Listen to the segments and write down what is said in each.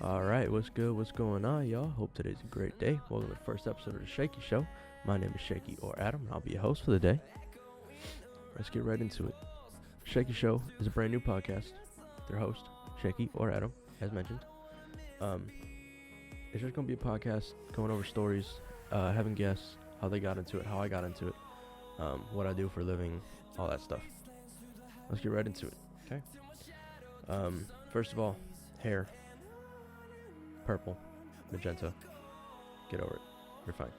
Alright, what's good? What's going on, y'all? Hope today's a great day. Welcome to the first episode of the Shakey Show. My name is Shakey or Adam, and I'll be your host for the day. Let's get right into it. Shakey Show is a brand new podcast. Their host, Shakey or Adam, as mentioned. It's just going to be a podcast going over stories, having guests, how they got into it, how I got into it, what I do for a living, all that stuff. Let's get right into it, okay? First of all, hair. Purple, magenta, get over it. You're fine.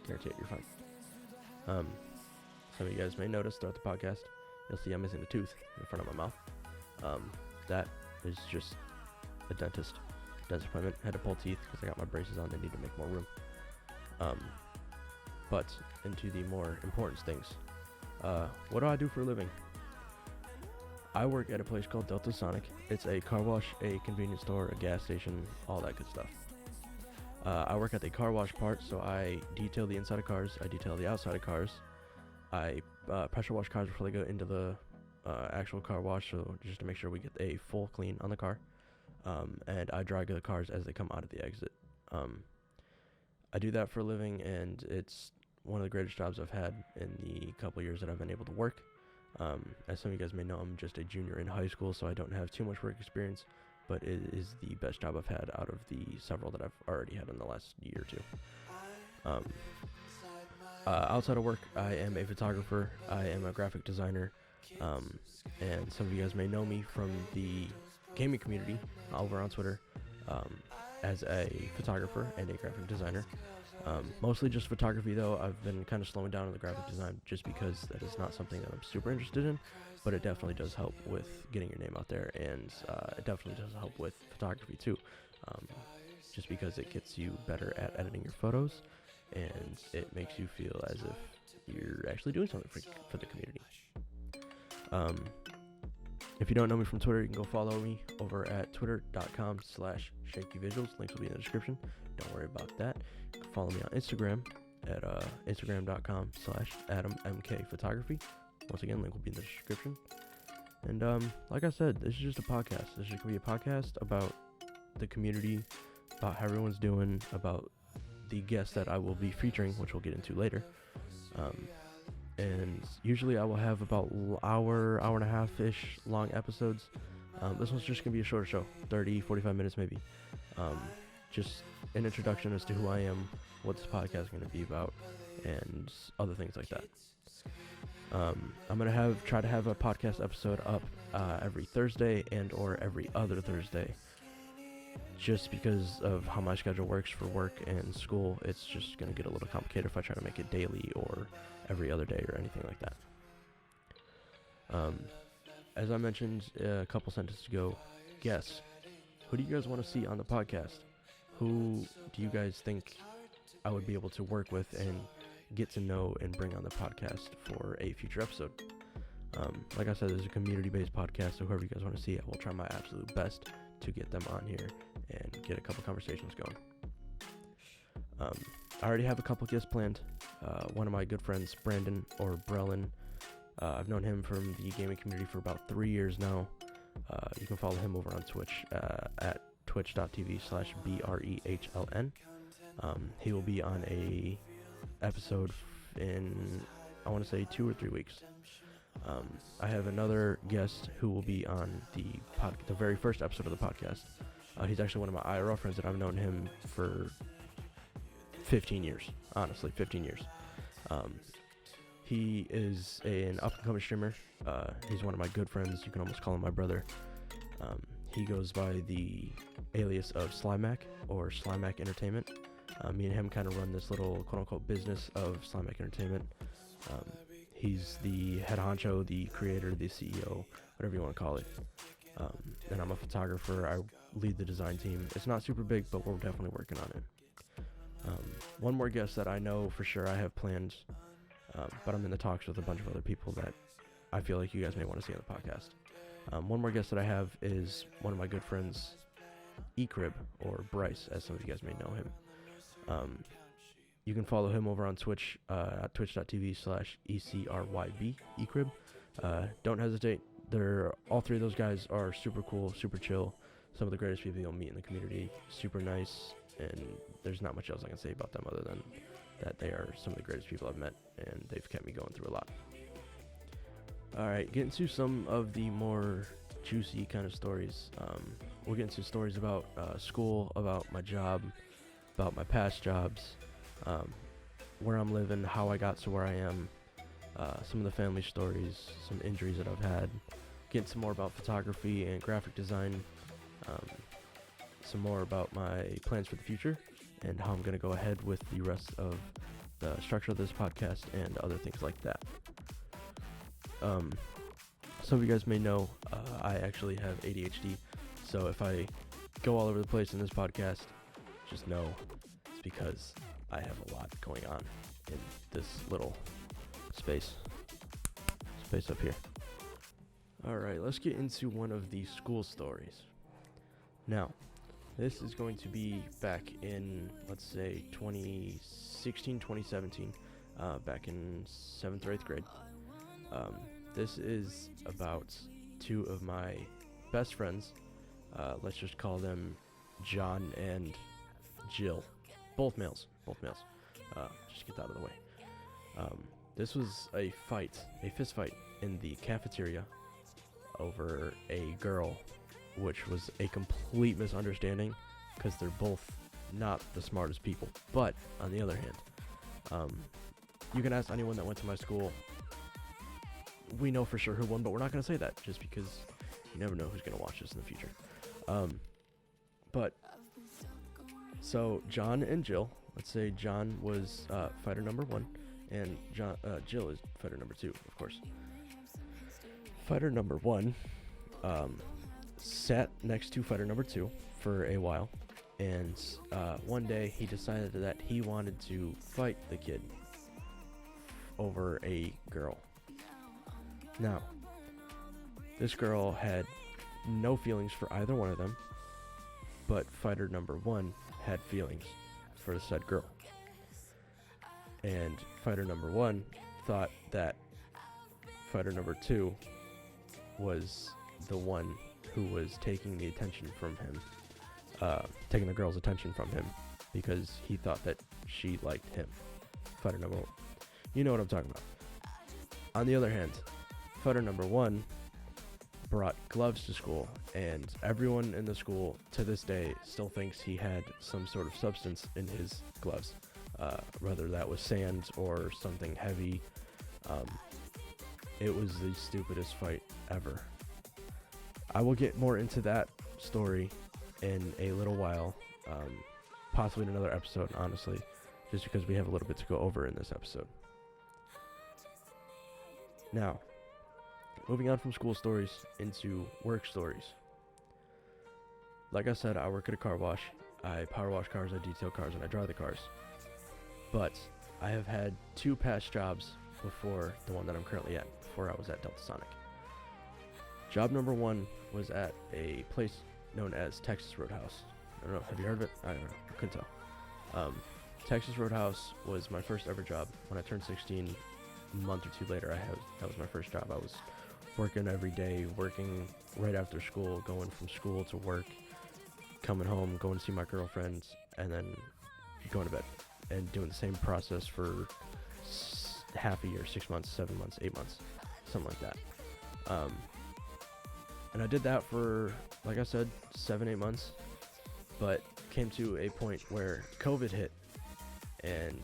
Guarantee it, you're fine. Some of you guys may notice throughout the podcast, you'll see I'm missing a tooth in front of my mouth. That is just a dentist appointment. Had to pull teeth because I got my braces on. They need to make more room. But into the more important things. What do I do for a living? I work at a place called Delta Sonic. It's a car wash, a convenience store, a gas station, all that good stuff. I work at the car wash part, so I detail the inside of cars, I detail the outside of cars. I pressure wash cars before they go into the actual car wash, so just to make sure we get a full clean on the car. And I dry the cars as they come out of the exit. I do that for a living, and it's one of the greatest jobs I've had in the couple years that I've been able to work. As some of you guys may know, I'm just a junior in high school, so I don't have too much work experience, but it is the best job I've had out of the several that I've already had in the last year or two. Outside of work, I am a photographer, I am a graphic designer, and some of you guys may know me from the gaming community over on Twitter as a photographer and a graphic designer. Mostly just photography, though. I've been kind of slowing down on the graphic design just because that is not something that I'm super interested in, but it definitely does help with getting your name out there, and it definitely does help with photography too, just because it gets you better at editing your photos, and it makes you feel as if you're actually doing something for the community. If you don't know me from Twitter, you can go follow me over at twitter.com/shakyvisuals. Links will be in the description. Don't worry about that. You can follow me on Instagram at instagram.com/AdamMKPhotography. Once again, link will be in the description. And like I said, this is just a podcast. This is going to be a podcast about the community, about how everyone's doing, about the guests that I will be featuring, which we'll get into later. And usually I will have about hour and a half-ish long episodes. This one's just going to be a shorter show, 30, 45 minutes maybe. Just an introduction as to who I am, what this podcast is going to be about, and other things like that. I'm going to try to have a podcast episode up every Thursday and or every other Thursday. Just because of how my schedule works for work and school, it's just going to get a little complicated if I try to make it daily or every other day or anything like that. As I mentioned a couple sentences ago, guests. Who do you guys want to see on the podcast? Who do you guys think I would be able to work with and get to know and bring on the podcast for a future episode? Like I said, this is a community-based podcast, so whoever you guys want to see, I will try my absolute best to get them on here and get a couple conversations going. I already have a couple guests planned. One of my good friends, Brandon or Brelin, I've known him from the gaming community for about 3 years now. You can follow him over on Twitch at twitch.tv/BREHLN. He will be on a episode in, I want to say, 2 or 3 weeks. I have another guest who will be on the very first episode of the podcast. He's actually one of my IRL friends that I've known him for 15 years. Honestly, 15 years. He is an up-and-coming streamer. He's one of my good friends. You can almost call him my brother. He goes by the alias of Slimac or Slimac Entertainment. Me and him kind of run this little quote-unquote business of Slimac Entertainment. He's the head honcho, the creator, the CEO, whatever you want to call it. And I'm a photographer. I lead the design team. It's not super big, but we're definitely working on it. One more guest that I know for sure I have planned, but I'm in the talks with a bunch of other people that I feel like you guys may want to see on the podcast. One more guest that I have is one of my good friends, Ecrib, or Bryce, as some of you guys may know him. You can follow him over on Twitch at twitch.tv/ECRYB, Ecrib. Don't hesitate. All three of those guys are super cool, super chill, some of the greatest people you'll meet in the community. Super nice, and there's not much else I can say about them other than that they are some of the greatest people I've met, and they've kept me going through a lot. Alright, get into some of the more juicy kind of stories. We'll get into stories about school, about my job, about my past jobs, where I'm living, how I got to where I am, some of the family stories, some injuries that I've had, get into more about photography and graphic design, some more about my plans for the future, and how I'm going to go ahead with the rest of the structure of this podcast and other things like that. Some of you guys may know I actually have ADHD, so if I go all over the place in this podcast, just know it's because I have a lot going on in this little space up here. Alright, let's get into one of the school stories. Now, this is going to be back in, let's say, 2016, 2017, back in 7th or 8th grade. This is about two of my best friends. Let's just call them John and Jill. Both males. Just get that out of the way. This was a fist fight in the cafeteria over a girl, which was a complete misunderstanding because they're both not the smartest people. But on the other hand, you can ask anyone that went to my school. We know for sure who won, but we're not going to say that just because you never know who's going to watch this in the future. So John and Jill, let's say John was fighter number 1, and Jill is fighter number 2, of course. Fighter number 1 sat next to fighter number 2 for a while, and one day he decided that he wanted to fight the kid over a girl. Now, this girl had no feelings for either one of them, but fighter number 1 had feelings for the said girl. And fighter number 1 thought that fighter number 2 was the one who was taking the attention from him, taking the girl's attention from him, because he thought that she liked him. Fighter number 1. You know what I'm talking about. On the other hand, fighter number 1 brought gloves to school, and everyone in the school to this day still thinks he had some sort of substance in his gloves, whether that was sand or something heavy. It was the stupidest fight ever. I will get more into that story in a little while, possibly in another episode, honestly, just because we have a little bit to go over in this episode. Now, moving on from school stories into work stories. Like I said, I work at a car wash. I power wash cars, I detail cars, and I dry the cars. But I have had 2 past jobs before the one that I'm currently at, before I was at Delta Sonic. Job number 1 was at a place known as Texas Roadhouse. I don't know, have you heard of it? I don't know, I couldn't tell. Texas Roadhouse was my first ever job. When I turned 16, a month or 2 later, that was my first job. I was working every day, working right after school, going from school to work, coming home, going to see my girlfriends, and then going to bed, and doing the same process for half a year, 6 months, 7 months, 8 months, something like that. And I did that for, like I said, 7-8 months, but came to a point where COVID hit, and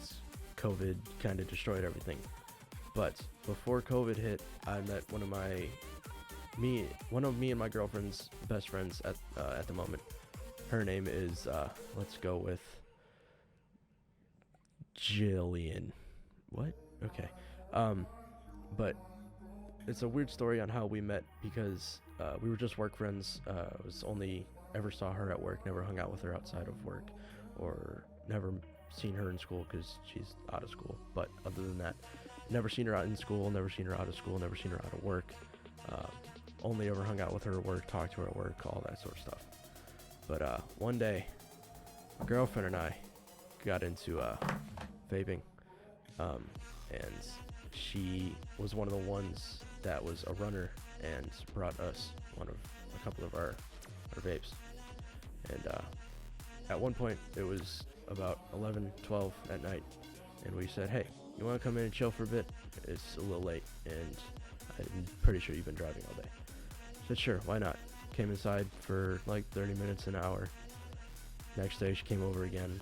COVID kind of destroyed everything. But before COVID hit, I met one of me and my girlfriend's best friends at the moment. Her name is let's go with Jillian. What? Okay. But it's a weird story on how we met, because we were just work friends. Was only ever saw her at work, never hung out with her outside of work, or never seen her in school because she's out of school. But other than that, never seen her out in school, never seen her out of school, never seen her out of work. Only ever hung out with her at work, talked to her at work, all that sort of stuff. But one day, my girlfriend and I got into vaping, and she was one of the ones that was a runner and brought us a couple of our vapes. And at one point, it was about 11, 12 at night, and we said, hey, you want to come in and chill for a bit? It's a little late, and I'm pretty sure you've been driving all day. I said, sure, why not? Came inside for like 30 minutes, an hour. Next day, she came over again,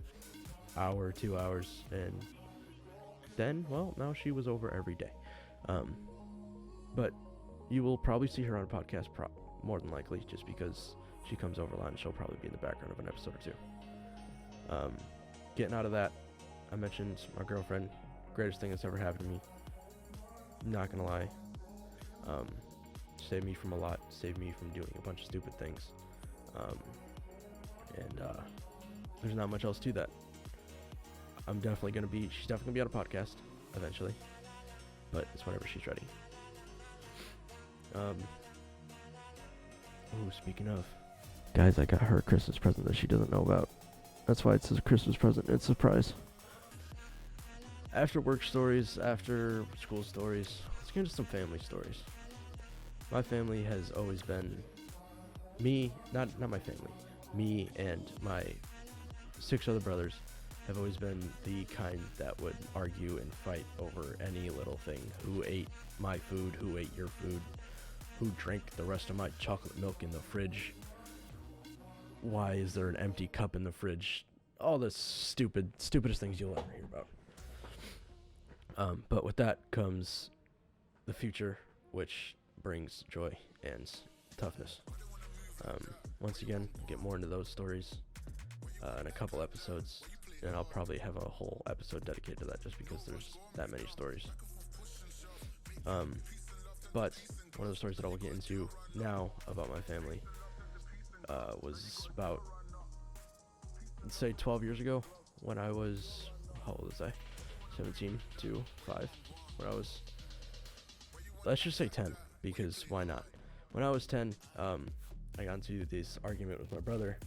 hour, 2 hours, and then, well, now she was over every day. But you will probably see her on a podcast more than likely, just because she comes over a lot and she'll probably be in the background of an episode or two. Getting out of that, I mentioned my girlfriend, greatest thing that's ever happened to me. Not gonna lie. Saved me from a lot, saved me from doing a bunch of stupid things. There's not much else to that. She's definitely gonna be on a podcast eventually, but it's whenever she's ready. Speaking of, guys, I got her a Christmas present that she doesn't know about. That's why it says a Christmas present. It's a surprise. After work stories, after school stories, let's get into some family stories. My family has always been not my family. Me and my 6 other brothers have always been the kind that would argue and fight over any little thing. Who ate my food? Who ate your food? Who drank the rest of my chocolate milk in the fridge? Why is there an empty cup in the fridge? All the stupidest things you'll ever hear about. But with that comes the future, which brings joy and toughness. Once again, get more into those stories in a couple episodes, and I'll probably have a whole episode dedicated to that just because there's that many stories. But one of the stories that I will get into now about my family was about, let's say, 12 years ago when I was, how old was I? 17 to 5. When I was, let's just say 10, because why not? When I was 10, I got into this argument with my brother,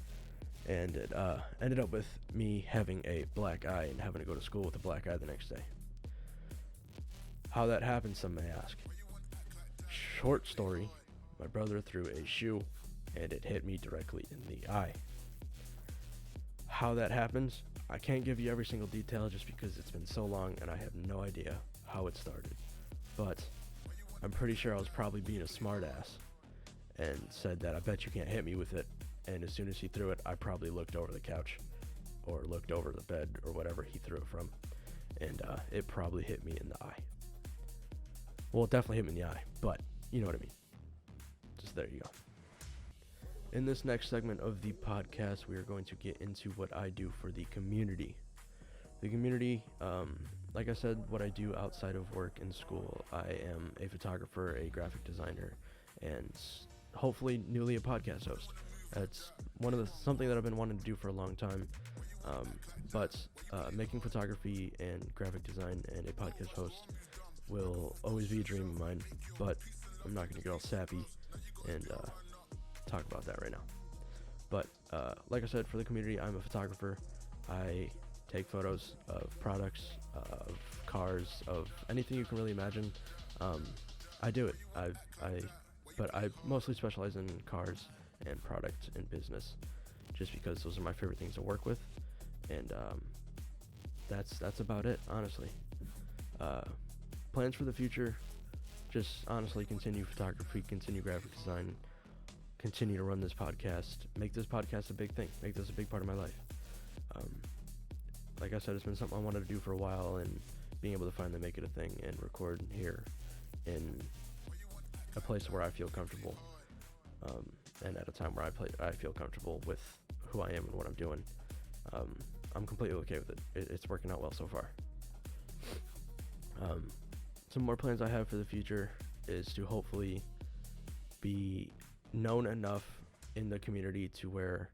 and it ended up with me having a black eye and having to go to school with a black eye the next day. How that happened, some may ask. Short story, my brother threw a shoe and it hit me directly in the eye. How that happens, I can't give you every single detail just because it's been so long and I have no idea how it started. But I'm pretty sure I was probably being a smartass and said that I bet you can't hit me with it. And as soon as he threw it, I probably looked over the couch or looked over the bed or whatever he threw it from, and it probably hit me in the eye. Well, it definitely hit me in the eye, but you know what I mean. Just there you go. In this next segment of the podcast, we are going to get into what I do for the community. The community, like I said, what I do outside of work and school. I am a photographer, a graphic designer, and hopefully newly a podcast host. That's something that I've been wanting to do for a long time. But making photography and graphic design and a podcast host will always be a dream of mine, but I'm not going to get all sappy and talk about that right now. But like I said, for the community, I'm a photographer. I take photos of products, of cars, of anything you can really imagine. I do it. But I mostly specialize in cars and product and business, just because those are my favorite things to work with, and that's about it, honestly. Plans for the future, just honestly continue photography, continue graphic design, continue to run this podcast, make this podcast a big thing, make this a big part of my life. Like I said, it's been something I wanted to do for a while, and being able to finally make it a thing and record here in a place where I feel comfortable, and at a time where I feel comfortable with who I am and what I'm doing, I'm completely okay with it. It's working out well so far. Some more plans I have for the future is to hopefully be known enough in the community to where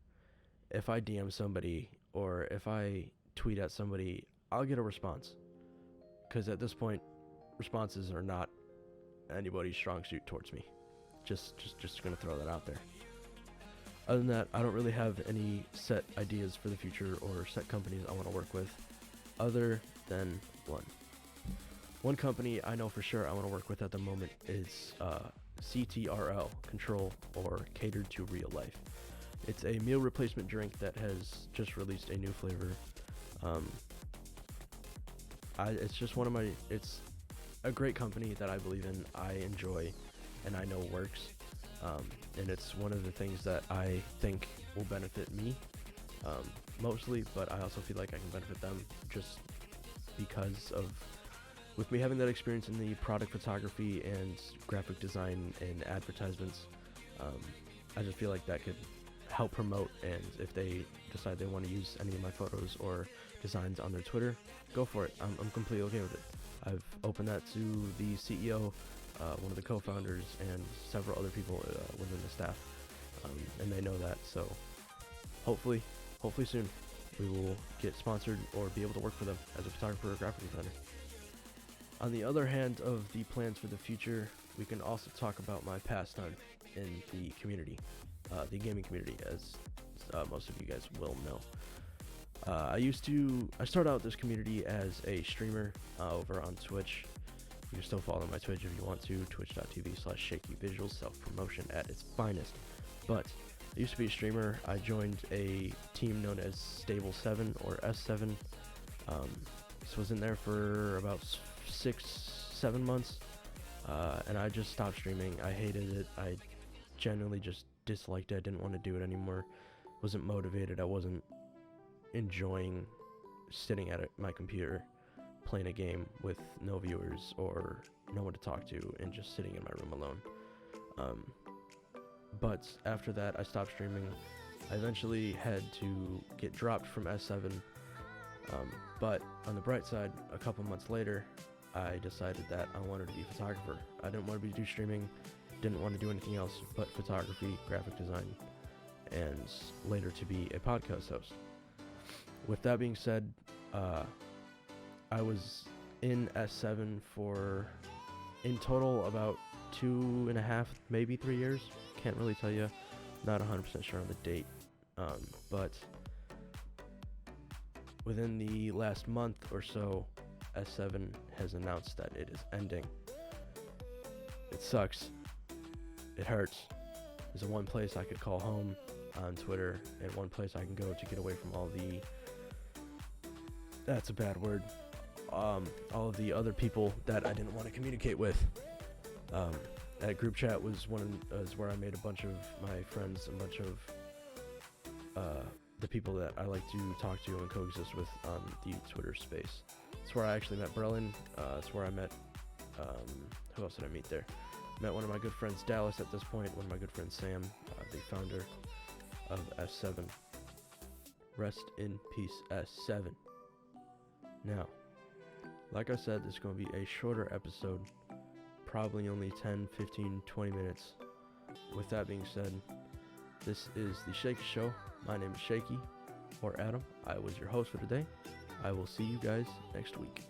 if I DM somebody or if I tweet at somebody, I'll get a response. Because at this point, responses are not anybody's strong suit towards me. Just gonna throw that out there. Other than that, I don't really have any set ideas for the future or set companies I want to work with, other than one. One company I know for sure I want to work with at the moment is CTRL, Control or Catered to Real Life. It's a meal replacement drink that has just released a new flavor. It's just it's a great company that I believe in, I enjoy, and I know works. And it's one of the things that I think will benefit me mostly, but I also feel like I can benefit them just because of, with me having that experience in the product photography and graphic design and advertisements. I just feel like that could help promote, and if they decide they want to use any of my photos or designs on their Twitter, go for it. I'm completely okay with it. I've opened that to the CEO, one of the co-founders, and several other people within the staff, and they know that. So hopefully soon we will get sponsored or be able to work for them as a photographer or graphic designer. On the other hand of the plans for the future, we can also talk about my pastime in the community, the gaming community, as most of you guys will know. I started out this community as a streamer over on Twitch. You can still follow my Twitch if you want to, twitch.tv/Shakey Visuals, self-promotion at its finest. But I used to be a streamer. I joined a team known as Stable 7 or S7. Was in there for about 6-7 months, and I just stopped streaming. I hated it. I genuinely just disliked it. I didn't want to do it anymore. Wasn't motivated. I wasn't enjoying sitting at my computer playing a game with no viewers or no one to talk to and just sitting in my room alone. But after that, I stopped streaming. I eventually had to get dropped from S7. But on the bright side, a couple months later, I decided that I wanted to be a photographer. I didn't want to do streaming, didn't want to do anything else but photography, graphic design, and later to be a podcast host. With that being said, I was in S7 for, in total, about 2.5, maybe 3 years. Can't really tell you. Not 100% sure on the date. But within the last month or so, S7 has announced that it is ending. It sucks. It hurts. There's one place I could call home on Twitter, and one place I can go to get away from all the, that's a bad word, all of the other people that I didn't want to communicate with. That group chat was where I made a bunch of my friends, a bunch of the people that I like to talk to and coexist with on the Twitter space. It's where I actually met Berlin. It's where I met, who else did I meet there? Met one of my good friends, Dallas, at this point, one of my good friends, Sam, the founder of S7. Rest in peace, S7. Now, like I said, this is going to be a shorter episode, probably only 10, 15, 20 minutes. With that being said, this is the Shakey Show. My name is Shakey, or Adam. I was your host for today. I will see you guys next week.